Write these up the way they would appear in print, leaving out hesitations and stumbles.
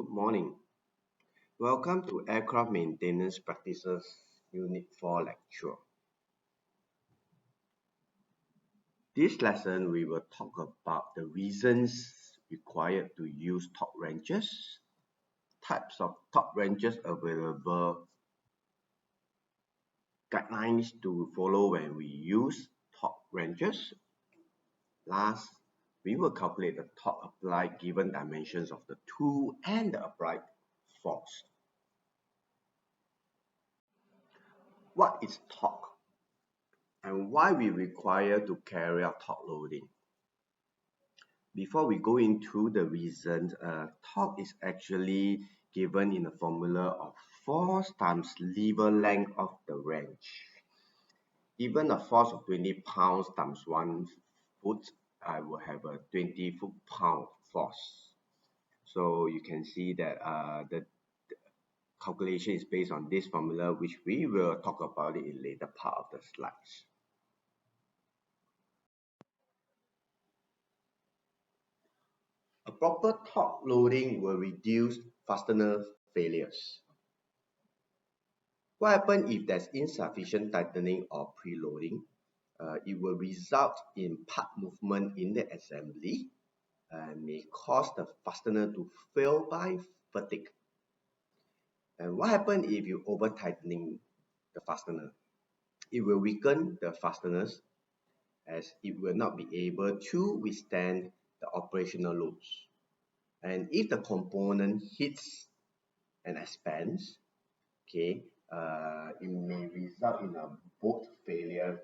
Good morning. Welcome to Aircraft Maintenance Practices Unit 4 lecture. This lesson we will talk about the reasons required to use torque wrenches, types of torque wrenches available, guidelines to follow when we use torque wrenches. Last, we will calculate the torque applied given dimensions of the tool and the applied force. What is torque and why we require to carry out torque loading? Before we go into the reasons, torque is actually given in the formula of force times lever length of the wrench. Given a force of 20 pounds times 1 foot, I will have a 20 foot-pound force. So you can see that the calculation is based on this formula, which we will talk about it in later part of the slides. A proper torque loading will reduce fastener failures. What happens if there's insufficient tightening or preloading? It will result in part movement in the assembly and may cause the fastener to fail by fatigue. And what happens if you over tightening the fastener? It will weaken the fasteners as it will not be able to withstand the operational loads. And if the component hits and expands, it may result in a bolt failure.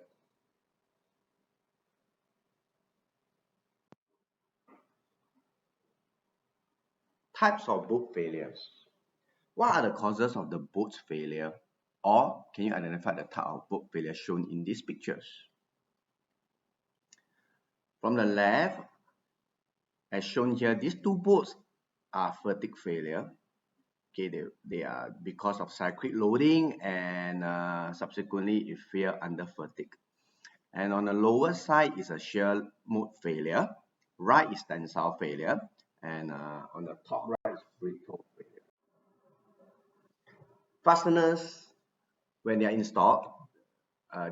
Types of bolt failures. What are the causes of the bolt failure? Or can you identify the type of bolt failure shown in these pictures? From the left, as shown here, these two bolts are fatigue failure. They are because of cyclic loading and subsequently it failed under fatigue. And on the lower side is a shear mode failure, right is tensile failure, and on the top right is brittle failure. Fasteners, when they are installed,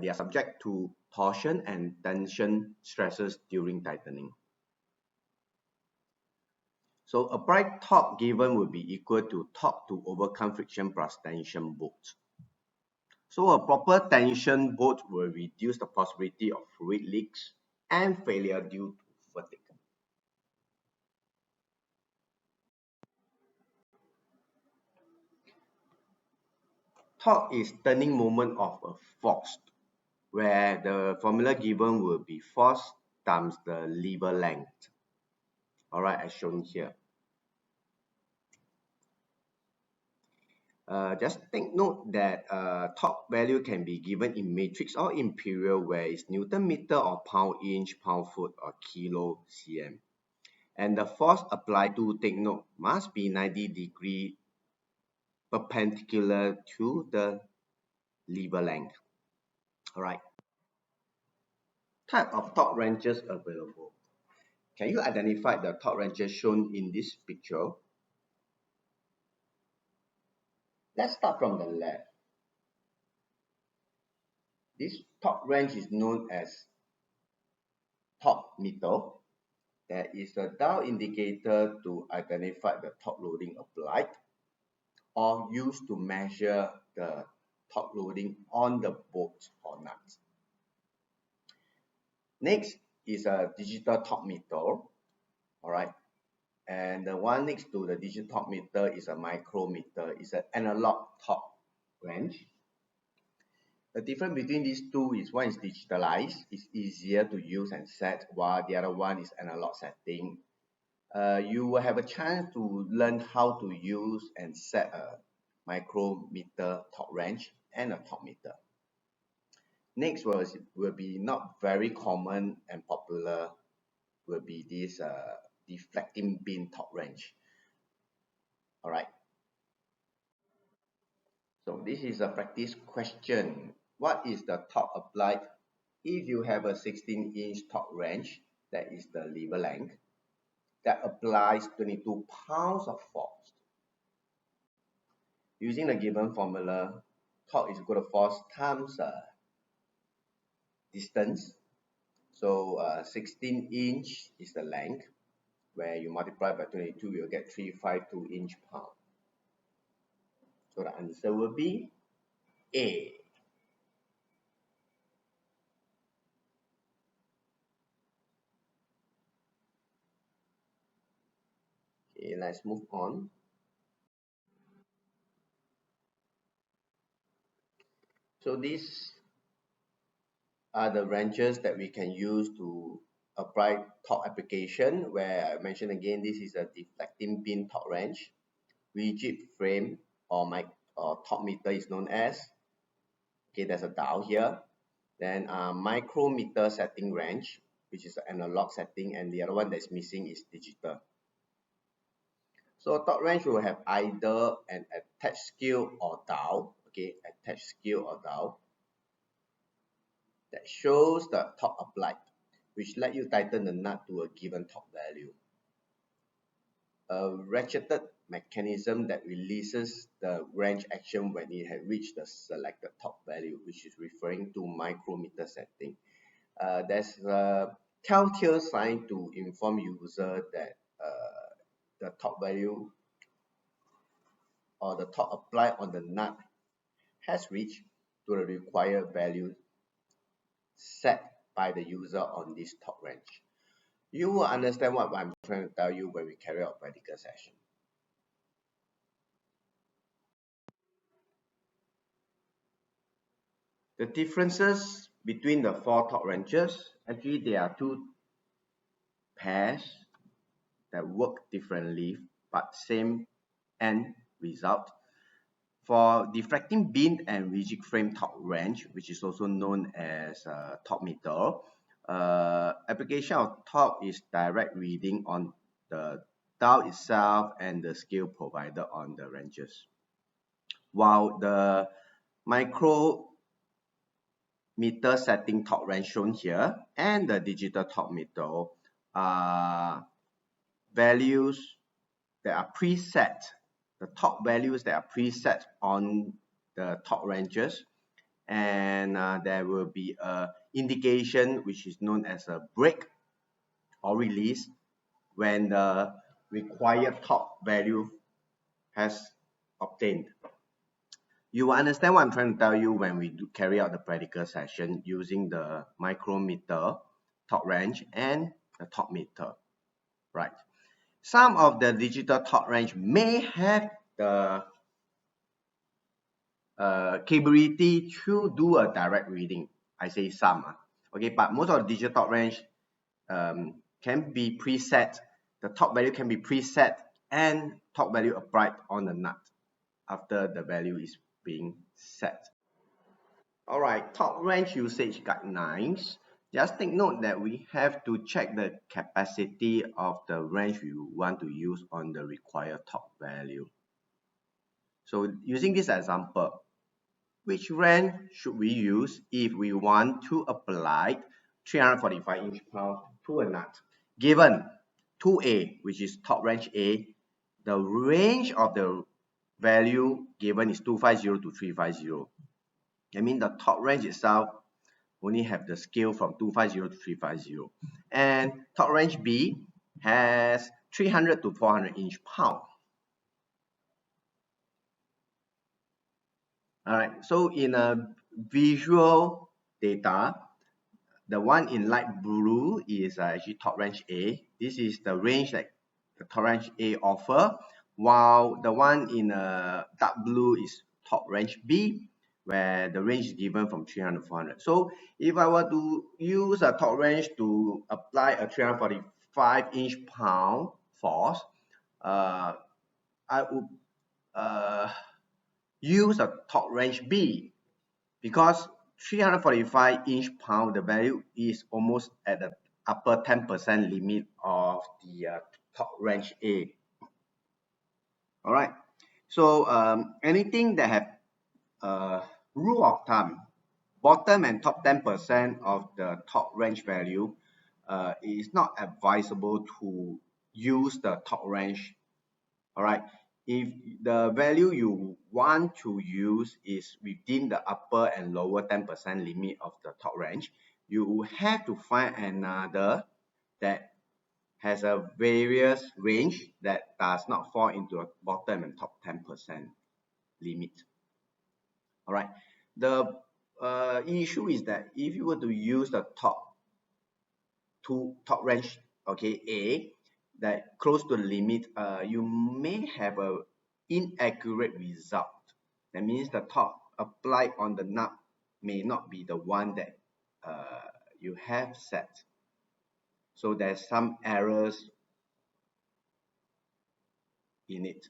they are subject to torsion and tension stresses during tightening. So applied torque given will be equal to torque to overcome friction plus tension bolt. So a proper tension bolt will reduce the possibility of fluid leaks and failure due to fatigue. Torque is turning moment of a force, where the formula given will be force times the lever length. Alright, as shown here. Just take note that torque value can be given in matrix or imperial, where it's Newton meter or pound inch, pound foot or kilo cm. And the force applied to, take note, must be 90° perpendicular to the lever length. Alright. Type of torque wrenches available. Can you identify the torque wrenches shown in this picture? Let's start from the left. This torque wrench is known as torque meter. There is a dial indicator to identify the torque loading applied or used to measure the torque loading on the bolt or nuts. Next is a digital torque meter. Alright. And the one next to the digital torque meter is a micrometer. It's an analog torque wrench. The difference between these two is one is digitalized, it's easier to use and set, while the other one is analog setting. You will have a chance to learn how to use and set a micrometer torque wrench and a torque meter. Next will be not very common and popular, will be this deflecting beam torque wrench. Alright. So this is a practice question. What is the torque applied if you have a 16-inch torque wrench, that is the lever length, that applies 22 pounds of force? Using the given formula, torque is equal to force times distance. So 16 inch is the length, where you multiply by 22, you'll get 352 inch-pound. So the answer will be A. Okay, let's move on. So these are the wrenches that we can use to apply torque application, where I mentioned again, this is a deflecting beam torque wrench. Rigid frame or torque meter is known as. Okay, there's a dial here. Then micrometer setting wrench, which is the analog setting, and the other one that's missing is digital. So torque wrench will have either an attached scale or dial. Okay, attached scale or dial that shows the torque applied, which let you tighten the nut to a given torque value. A ratcheted mechanism that releases the wrench action when it has reached the selected torque value, which is referring to micrometer setting. There's a telltale sign to inform user that the torque value or the torque applied on the nut has reached to the required value set by the user on this torque wrench. You will understand what I'm trying to tell you when we carry out practical session. The differences between the four torque wrenches, actually there are two pairs that work differently but same end result. For deflecting beam and rigid frame torque wrench, which is also known as torque meter, application of torque is direct reading on the dial itself and the scale provided on the wrenches. While the micrometer setting torque wrench shown here and the digital torque meter are values that are preset, the torque values that are preset on the torque wrenches, and there will be a indication which is known as a break or release when the required torque value has obtained. You will understand what I'm trying to tell you when we do carry out the practical session using the micrometer, torque wrench, and the torque meter, right? Some of the digital torque wrench may have the capability to do a direct reading. I say some, okay, but most of the digital torque wrench can be preset. The torque value can be preset and torque value applied on the nut after the value is being set. All right, torque wrench usage guidelines. Just take note that we have to check the capacity of the wrench we want to use on the required torque value. So using this example, which wrench should we use if we want to apply 345 inch-pound to a nut? Given 2A, which is torque wrench A, the range of the value given is 250 to 350. I mean the torque wrench itself only have the scale from 250 to 350. And torque wrench B has 300 to 400 inch-pound. Alright, so in a visual data, the one in light blue is actually torque wrench A. This is the range that the torque wrench A offer, while the one in dark blue is torque wrench B, where the range is given from 300 to 400. So if I were to use a torque wrench to apply a 345 inch-pound force, I would use a torque wrench B, because 345 inch-pound, the value is almost at the upper 10% limit of the torque wrench A. All right, so anything that have rule of thumb, bottom and top 10% of the torque wrench value, it is not advisable to use the torque wrench. All right, if the value you want to use is within the upper and lower 10% limit of the top range, you have to find another that has a various range that does not fall into a bottom and top 10% limit. All right. The issue is that if you were to use the top range, okay, A, that close to the limit, you may have a inaccurate result. That means the top applied on the nut may not be the one that you have set. So there's some errors in it.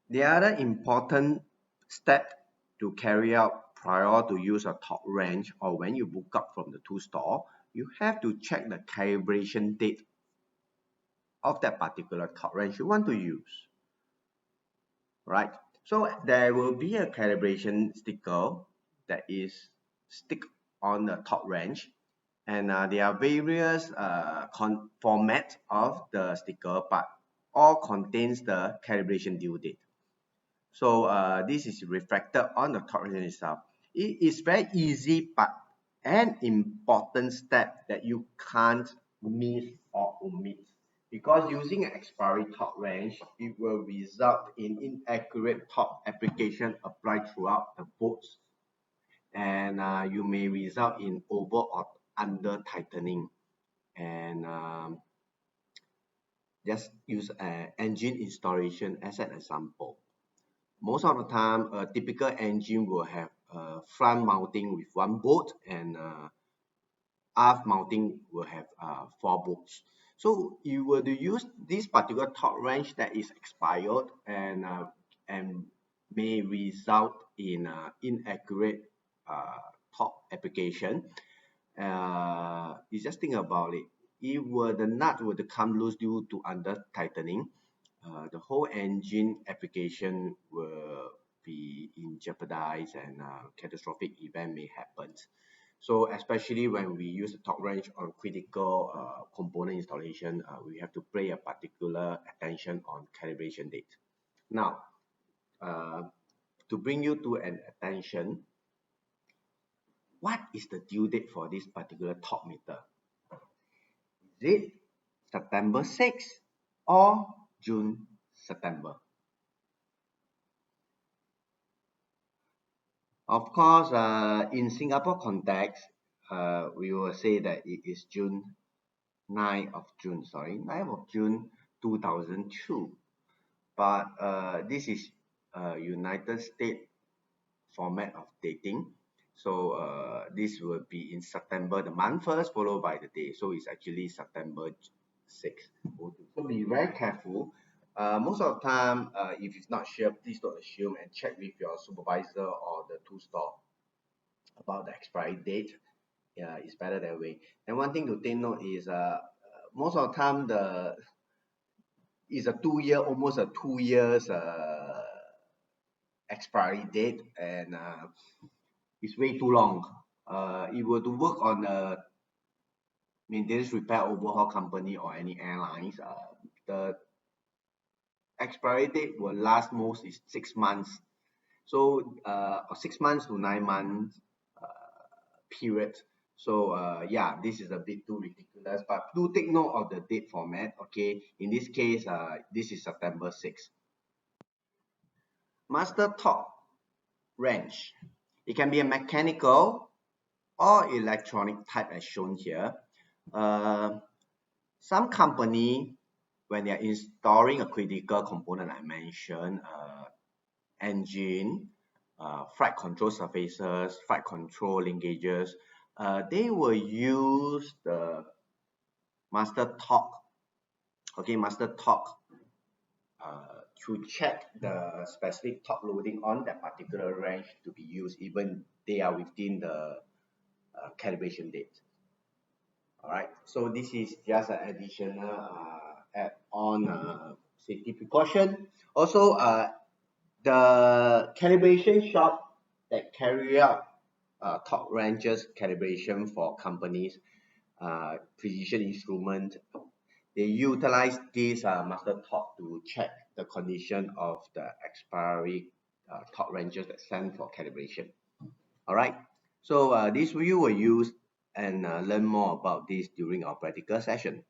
The other important step to carry out prior to use a top range or when you book up from the tool store, you have to check the calibration date of that particular top range you want to use, right? So there will be a calibration sticker that is stick on the top range, and there are various format of the sticker, but all contains the calibration due date. So this is reflected on the top region itself. It is very easy, but an important step that you can't miss or omit. Because using an expiry top range, it will result in inaccurate top application applied throughout the boats. And you may result in over or under tightening. And just use an engine installation as an example. Most of the time, a typical engine will have front mounting with one bolt, and aft mounting will have 4 bolts. So you were to use this particular top range that is expired and may result in inaccurate top application. You just think about it. If the nut were to come loose due to under tightening, the whole engine application will be in jeopardize, and catastrophic event may happen. So especially when we use the top range on critical component installation, we have to pay a particular attention on calibration date. Now, to bring you to an attention, what is the due date for this particular top meter? Is it September 6th or June, September? Of course, in Singapore context, we will say that it is June 9th of June, sorry, 9th of June 2002. But this is United States format of dating. So this will be in September, the month first, followed by the day. So it's actually September 6th. So be very careful. Most of the time, if it's not sure, please don't assume and check with your supervisor or the tool store about the expiry date. Yeah, it's better that way. And one thing to take note is most of the time is a 2 year, almost a 2 years expiry date, and it's way too long. If you were to work on a maintenance repair overhaul company or any airlines, the expiry date will last most is 6 months. So 6 months to 9 months period. So yeah, this is a bit too ridiculous, but do take note of the date format. Okay, in this case, this is September 6th. Master top wrench. It can be a mechanical or electronic type as shown here. Some company, when they are installing a critical component I mentioned, engine, flight control surfaces, flight control linkages, they will use the master torque, okay, master torque to check the specific torque loading on that particular range to be used, even they are within the calibration date. All right, so this is just an additional add-on safety precaution. Also, the calibration shop that carry out top ranges calibration for companies, precision instrument. They utilize this master top to check the condition of the expiry top ranges that sent for calibration. All right. So this we will use and learn more about this during our practical session.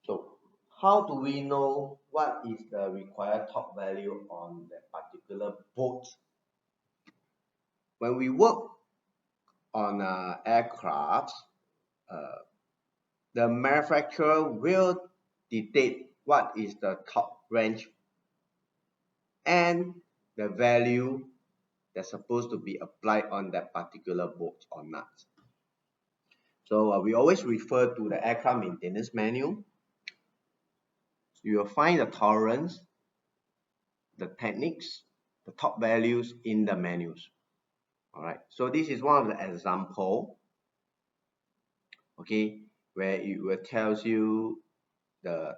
So how do we know what is the required top value on that particular boat? When we work on aircraft, uh, the manufacturer will dictate what is the top range and the value that's supposed to be applied on that particular boat or not. So we always refer to the aircraft maintenance manual. You will find the tolerance, the techniques, the top values in the manuals. All right. So this is one of the example, okay, where it will tells you the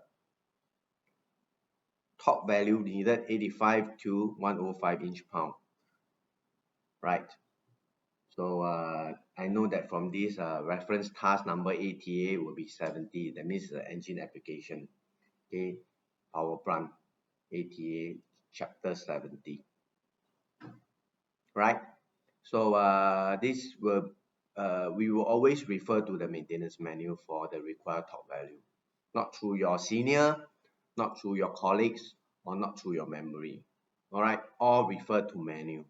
top value needed 85 to 105 inch pound, right? So I know that from this reference task number ATA will be 70. That means the engine application, okay, power plant ATA chapter 70, right? So this will we will always refer to the maintenance manual for the required top value, not through your senior, not through your colleagues, or not through your memory. All right, all refer to manual.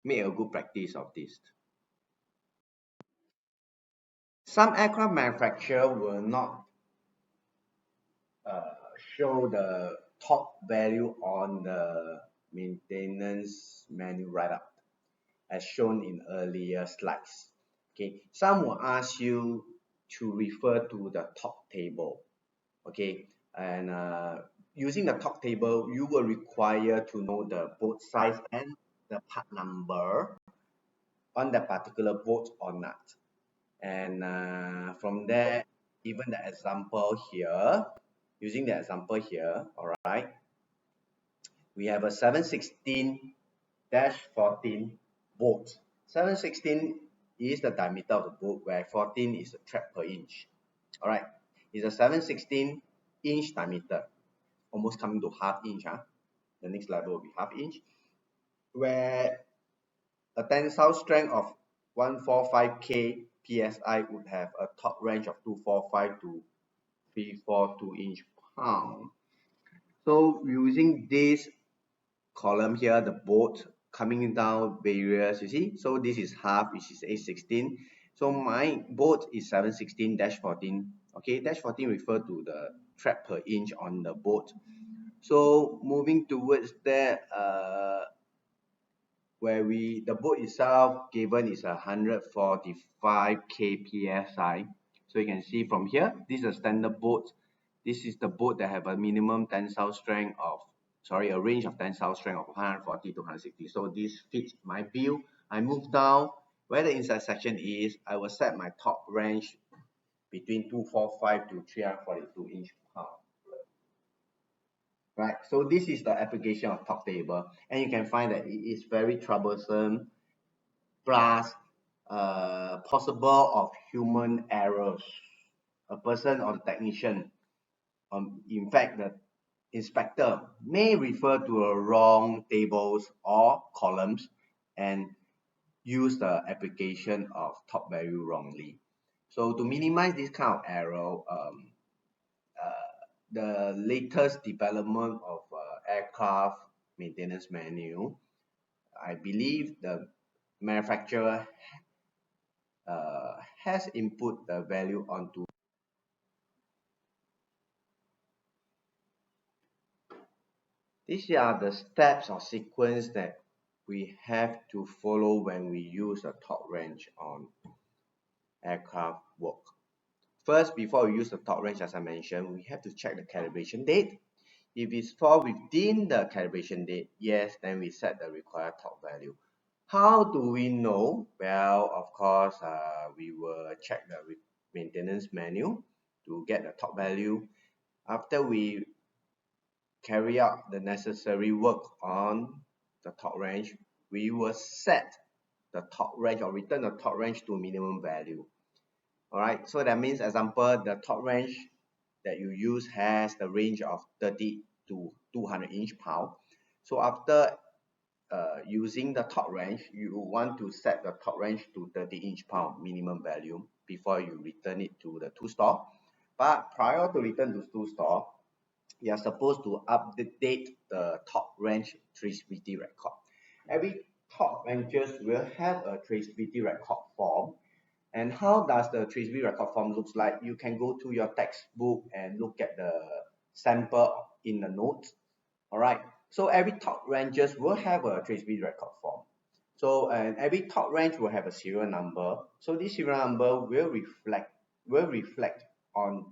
Make a good practice of this. Some aircraft manufacturer will not show the top value on the maintenance manual right up, as shown in earlier slides. Okay, some will ask you to refer to the top table. Okay, and using the top table, you will require to know the boat size and the part number on the particular boat or not. And from there, even the example here, using the example here, all right, we have a 716-14 boat. 716 is the diameter of the boat, where 14 is the tread per inch. All right, it's a 716 inch diameter, almost coming to half inch. The next level will be half inch, where a tensile strength of 145 psi would have a top range of 245 to 342 inch pound. So using this column here, the boat coming down various, you see, so this is half, which is 816. So my boat is 716-14. Okay, dash 14 refer to the tread per inch on the boat. So moving towards that, where the boat itself given is 145 psi. So you can see from here, this is a standard boat. This is the boat that have a minimum tensile strength of, sorry, a range of tensile strength of 140 to 160. So this fits my view. I move down where the inside section is. I will set my top range between 245 to 342 inch pound. Right, so this is the application of top table, and you can find that it is very troublesome, plus possible of human errors. A person or the technician, in fact the inspector, may refer to a wrong tables or columns and use the application of top value wrongly. So to minimize this kind of error, the latest development of aircraft maintenance manual, I believe the manufacturer has input the value onto. These are the steps or sequence that we have to follow when we use a top range on aircraft work. First, before we use the top range, as I mentioned, we have to check the calibration date. If it's fall within the calibration date, yes, then we set the required top value. How do we know? Well, of course, we will check the maintenance manual to get the top value. After we carry out the necessary work on the torque wrench, we will set the torque wrench or return the torque wrench to minimum value. Alright, so that means, example, the torque wrench that you use has the range of 30 to 200 inch-pound. So after using the torque wrench, you want to set the torque wrench to 30 inch-pound minimum value before you return it to the tool store. But prior to return to tool store, you are supposed to update the torque wrench traceability record. Every torque wrenches will have a traceability record form. And how does the traceability record form looks like? You can go to your textbook and look at the sample in the notes. All right. So every torque wrenches will have a traceability record form. So and every torque wrench will have a serial number. So this serial number will reflect on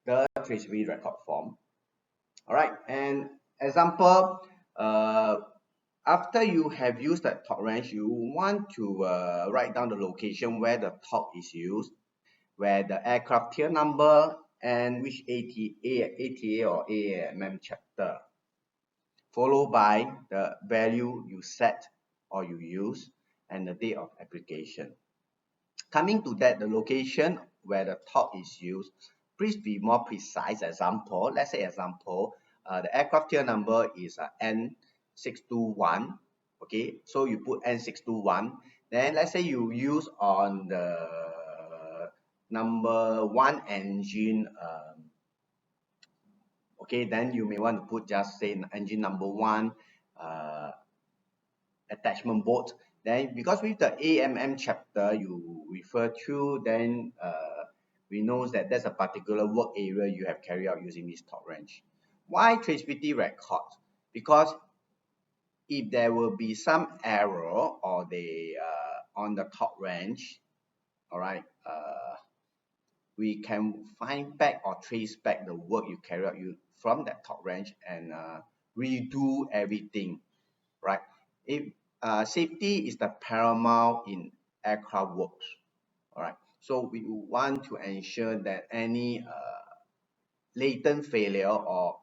the traceability record form. All right. And example, after you have used that torque wrench, you want to write down the location where the torque is used, where the aircraft tier number, and which ATA or AMM chapter, followed by the value you set or you use and the date of application. Coming to that, the location where the torque is used, please be more precise. Example, let's say example, the aircraft tier number is N621. Okay, so you put N621. Then let's say you use on the number 1 engine. Okay, then you may want to put just say engine number 1 attachment bolt. Then because with the AMM chapter you refer to, then we know that there's a particular work area you have carried out using this torque wrench. Why traceability record? Because if there will be some error or the on the torque wrench, all right, we can find back or trace back the work you carry out from that torque wrench and redo everything, right? If safety is the paramount in aircraft works, all right. So we want to ensure that any latent failure or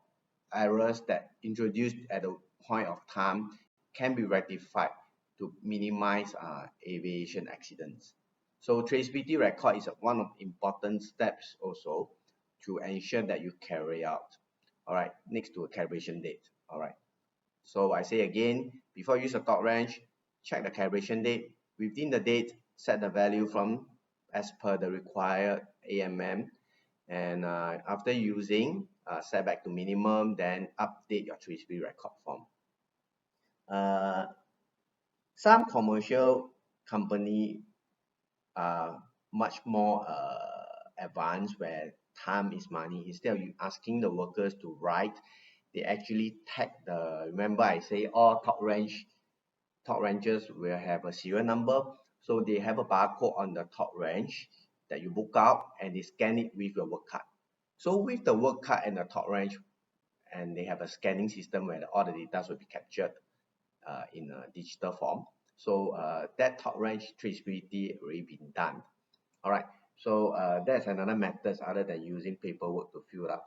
errors that introduced at the point of time can be rectified to minimize aviation accidents. So traceability record is one of the important steps also to ensure that you carry out. All right, next to a calibration date. All right. So I say again, before you use a torque wrench, check the calibration date. Within the date, set the value from as per the required AMM. And after using, set back to minimum, then update your traceability record form. Some commercial company are much more advanced where time is money. Instead of you asking the workers to write, they actually tag the, remember I say all torque wrenches will have a serial number. So they have a barcode on the torque wrench that you book out and they scan it with your work card. So with the work card and the torque wrench, and they have a scanning system where all the data will be captured in a digital form. So that torque wrench traceability already been done. All right. So that's another method other than using paperwork to fill up.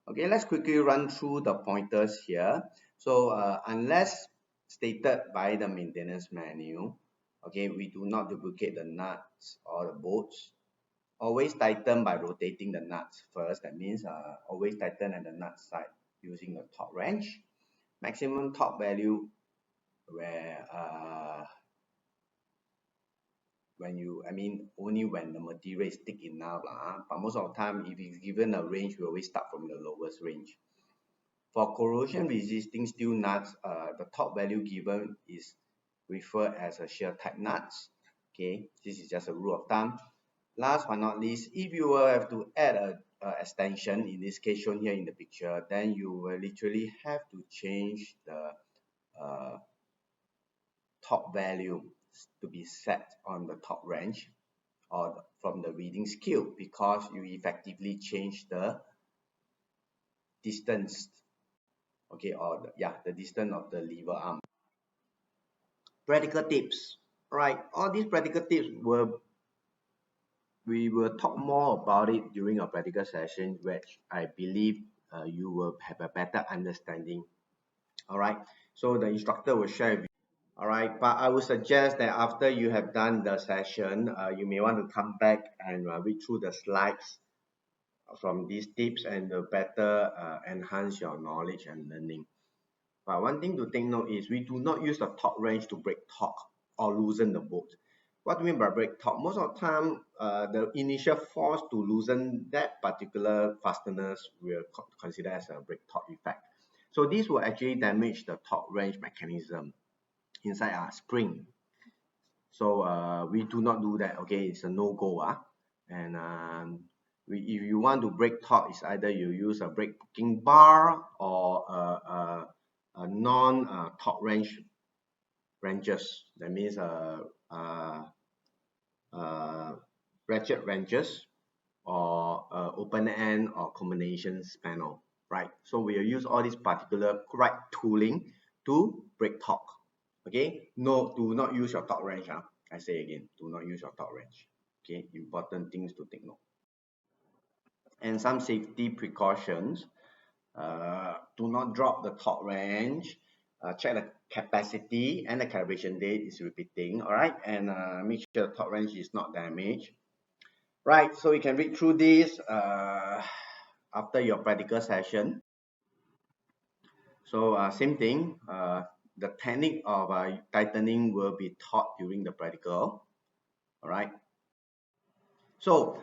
Okay, let's quickly run through the pointers here. So unless stated by the maintenance manual, okay, we do not duplicate the nuts or the bolts. Always tighten by rotating the nuts first. That means always tighten at the nut side using the torque wrench. Maximum torque value where only when the material is thick enough but most of the time if it's given a range, we always start from the lowest range. For corrosion resisting steel nuts, the torque value given is referred as a shear type nuts. Okay, this is just a rule of thumb. Last but not least, if you will have to add a extension, in this case shown here in the picture, then you will literally have to change the torque value to be set on the torque wrench or from the reading scale, because you effectively change the distance, okay, or the distance of the lever arm. Practical tips, right? All these practical tips we will talk more about it during our practical session, which I believe you will have a better understanding All right, so the instructor will share with you. All right, but I would suggest that after you have done the session, you may want to come back and read through the slides from these tips and better enhance your knowledge and learning. But one thing to take note is we do not use the torque wrench to break torque or loosen the bolt. What do you mean by break torque? Most of the time, the initial force to loosen that particular fasteners will consider as a break torque effect. So this will actually damage the torque wrench mechanism inside our spring. So we do not do that. Okay, it's a no-go. And if you want to break torque, it's either you use a brake booking bar or a non torque wrenches. That means ratchet wrenches or open end or combinations panel, right? So we will use all these particular right tooling to break torque. Okay, no, do not use your torque wrench. I say again, do not use your torque wrench. Okay, important things to take note. And some safety precautions. Do not drop the torque wrench. Check the capacity and the calibration date is repeating. All right, and make sure the torque wrench is not damaged. Right, so you can read through this after your practical session. So same thing, the technique of tightening will be taught during the practical. All right. So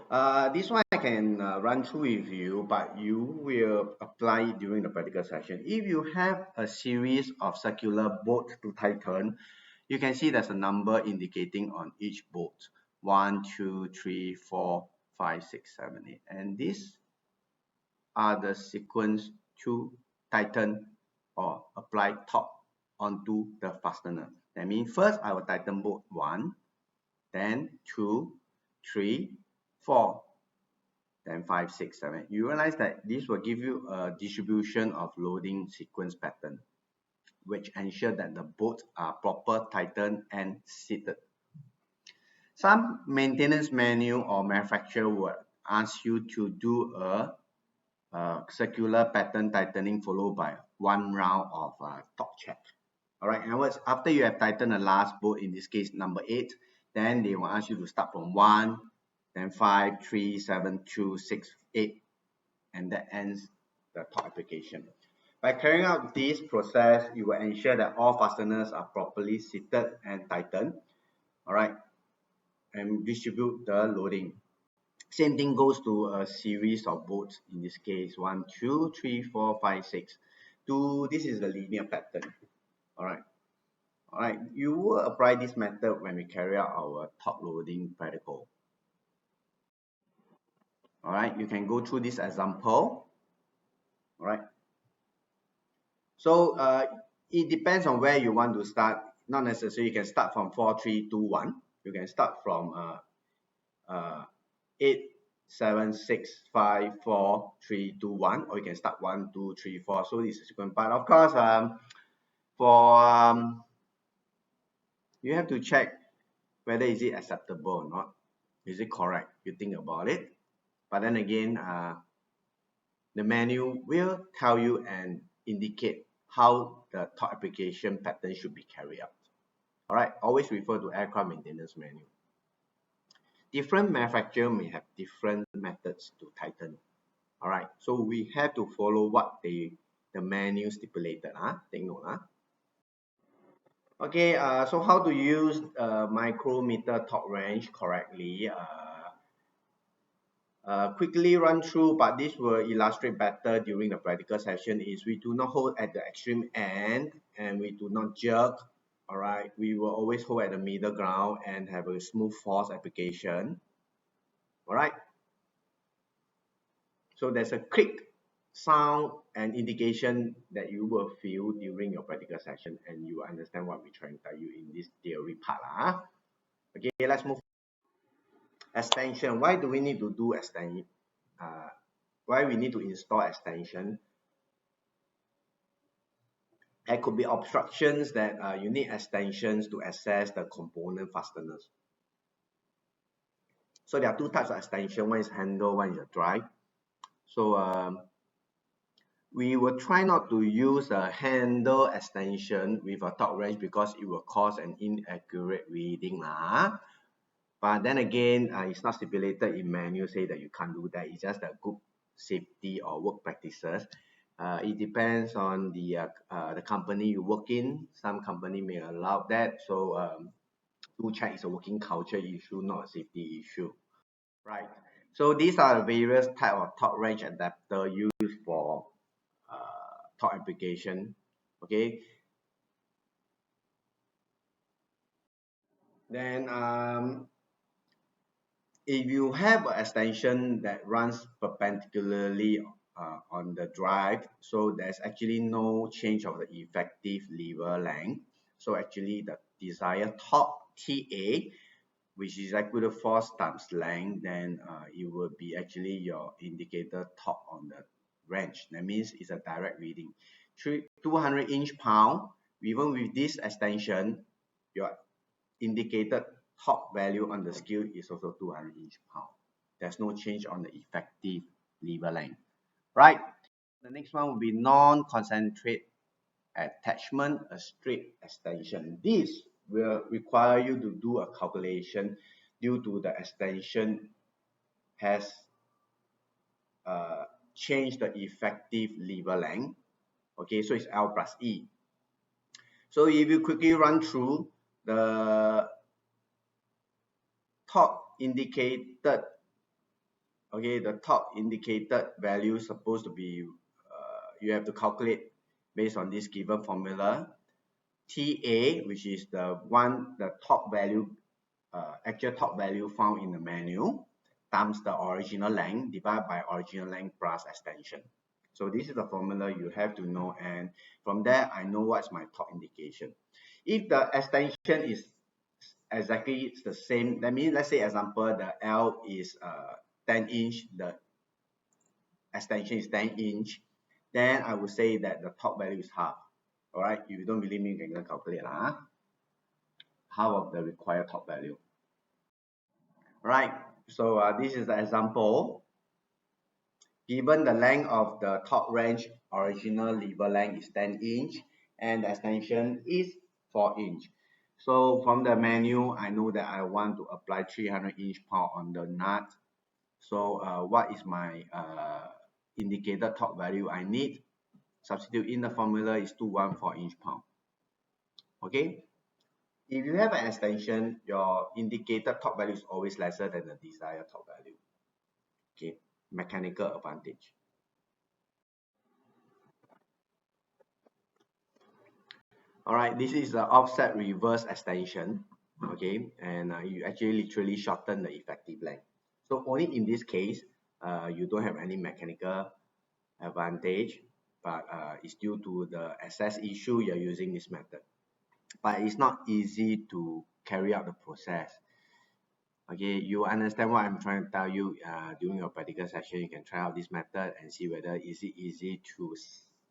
this one I can run through with you, but you will apply it during the practical session. If you have a series of circular bolts to tighten, you can see there's a number indicating on each bolt. 1, 2, 3, 4, 5, 6, 7, 8. And these are the sequence to tighten or apply torque onto the fastener. That means first I will tighten bolt 1, then 2, 3, 4, then 5, 6, 7. You realize that this will give you a distribution of loading sequence pattern, which ensure that the bolts are proper tightened and seated. Some maintenance manual or manufacturer will ask you to do a circular pattern tightening followed by one round of torque check. All right, in other words, after you have tightened the last bolt, in this case number 8, then they will ask you to start from 1, then 5, 3, 7, 2, 6, 8, and that ends the torque application. By carrying out this process, you will ensure that all fasteners are properly seated and tightened. All right, and distribute the loading. Same thing goes to a series of bolts. In this case, 1, 2, 3, 4, 5, 6. This is the linear pattern. All right. You will apply this method when we carry out our top loading practical. All right. You can go through this example. All right. So it depends on where you want to start. Not necessarily you can start from 4, 3, 2, 1. You can start from 8, 7, 6, 5, 4, 3, 2, 1, or you can start 1, 2, 3, 4. So this is sequence. But of course, you have to check whether is it acceptable or not. Is it correct? You think about it. But then again, the manual will tell you and indicate how the torque application pattern should be carried out. All right, always refer to aircraft maintenance manual. Different manufacturer may have different methods to tighten. All right, so we have to follow what the manual stipulated. Take note. Okay, so how to use micrometer torque wrench correctly? Quickly run through, but this will illustrate better during the practical session. Is we do not hold at the extreme end and we do not jerk. All right, we will always hold at the middle ground and have a smooth force application. All right, so there's a click sound and indication that you will feel during your practical session, and you will understand what we're trying to tell you in this theory part. Okay, let's move. Extension. Why do we need to do extension? Why we need to install extension? There could be obstructions that you need extensions to access the component fasteners. So there are two types of extension. One is handle, one is a drive. So we will try not to use a handle extension with a torque wrench because it will cause an inaccurate reading lah. But then again, it's not stipulated in manual say that you can't do that. It's just a good safety or work practices. It depends on the company you work in. Some company may allow that. So do check it's a working culture issue, not a safety issue. Right. So these are the various type of torque wrench adapter used for torque application. Okay. Then if you have an extension that runs perpendicularly on the drive, so there's actually no change of the effective lever length. So actually the desired torque TA, which is equal to force times length, then it will be actually your indicator torque on the wrench. That means it's a direct reading. 200 inch-pound, even with this extension, your indicated torque value on the scale is also 200 inch-pound. There's no change on the effective lever length. Right. The next one will be non-concentrate attachment, a straight extension. This will require you to do a calculation due to the extension has changed the effective lever length. Okay, so it's L plus E. So if you quickly run through the torque indicated, okay, the torque indicated value is supposed to be, you have to calculate based on this given formula. TA, which is the torque value, actual torque value found in the manual, times the original length divided by original length plus extension. So this is the formula you have to know, and from there I know what's my torque indication. If the extension is exactly the same, that means let's say example the L is 10 inch, the extension is 10 inch, then I would say that the torque value is half. All right, if you don't believe me, you can calculate half of the required torque value. Right, so this is the example. Given the length of the torque wrench, original lever length is 10 inch and the extension is 4 inch. So from the menu, I know that I want to apply 300 inch-pound on the nut. So what is my indicated torque value I need? Substitute in the formula is 214 inch-pound. Okay. If you have an extension, your indicated torque value is always lesser than the desired torque value. Okay, mechanical advantage. All right, this is the offset reverse extension. Okay, and you actually literally shorten the effective length. So only in this case, you don't have any mechanical advantage, but it's due to the access issue you're using this method. But it's not easy to carry out the process. Okay, you understand what I'm trying to tell you. During your practical session, you can try out this method and see whether is it easy to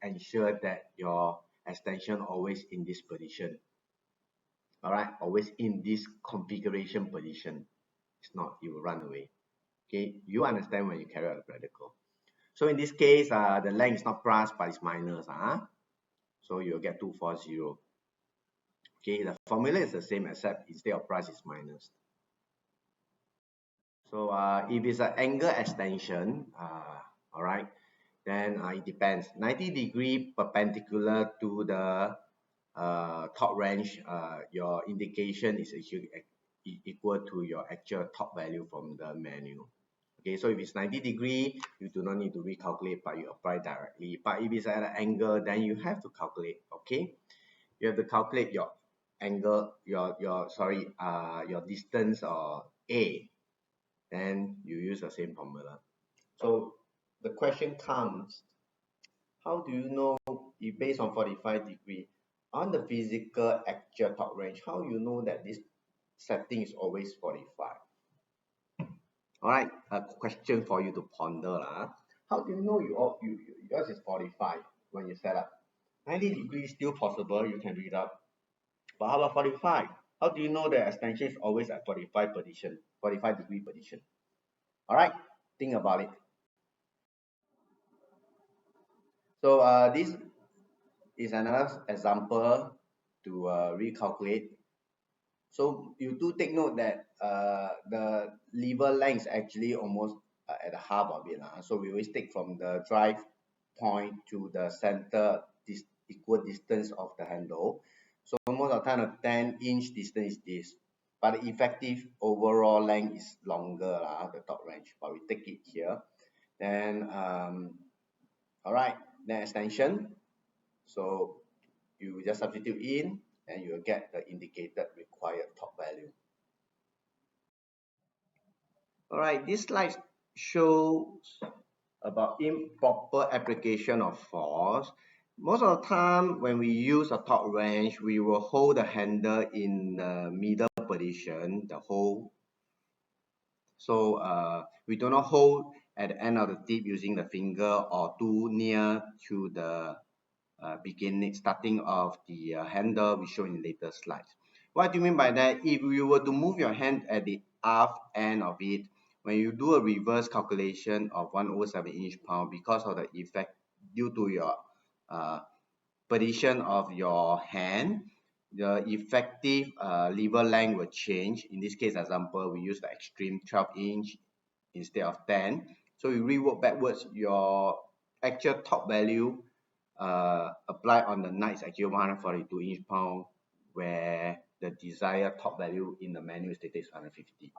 ensure that your extension always in this position. All right, always in this configuration position. It's not, you will run away. Okay, you understand when you carry out the practical. So in this case, the length is not plus but it's minus. So you'll get 240. Okay, the formula is the same except instead of plus it's minus. So if it's an angle extension, all right, then it depends. 90-degree perpendicular to the torque wrench, your indication is actually equal to your actual torque value from the manual. Okay, so if it's 90-degree, you do not need to recalculate, but you apply directly. But if it's at an angle, then you have to calculate. Okay, you have to calculate your angle, your distance or A. Then you use the same formula. So the question comes, how do you know if based on 45-degree on the physical actual torque range, how you know that this setting is always 45? All right, a question for you to ponder. How do you know yours is 45 when you set up? 90 degrees still possible, you can read up. But how about 45? How do you know the extension is always at 45-degree position? All right, think about it. So this is another example to recalculate. So you do take note that the lever length is actually almost at the half of it. So we always take from the drive point to the center this equal distance of the handle. So most of the time a 10-inch distance is this, but the effective overall length is longer, the top range, but we take it here. Then all right, then extension. So you just substitute in and you will get the indicated required top value. All right, this slide shows about improper application of force. Most of the time when we use a torque wrench, we will hold the handle in the middle position, the whole. So we do not hold at the end of the tip using the finger or too near to the beginning, starting of the handle we show in later slides. What do you mean by that? If you were to move your hand at the aft end of it, when you do a reverse calculation of 1/7 inch-pound, because of the effect due to your position of your hand, the effective lever length will change. In this case example, we use the extreme 12-inch instead of 10. So you rework backwards, your actual top value applied on the knife is actually 142 inch-pound, where the desired top value in the manual stated is 150.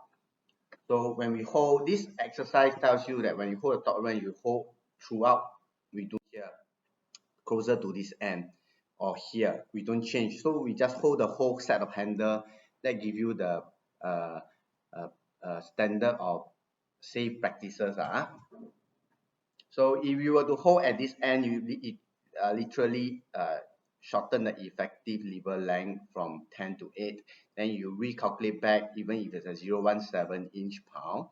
So when we hold, this exercise tells you that when you hold the top wrench, you hold throughout. We do here closer to this end, or here we don't change. So we just hold the whole set of handle. That give you the standard of safe practices. So if you were to hold at this end, it literally shorten the effective lever length from 10 to 8. Then you recalculate back, even if it's a 0.17 inch-pound,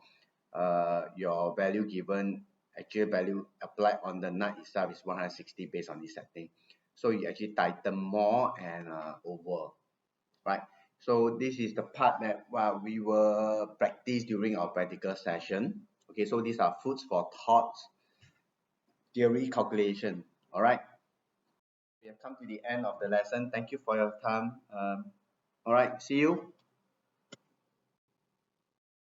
your value given, actual value applied on the nut itself is 160 based on this setting. So you actually tighten more and over, right? So this is the part that we will practice during our practical session. Okay, so these are foods for thoughts theory calculation. All right, we have come to the end of the lesson. Thank you for your time. All right, see you.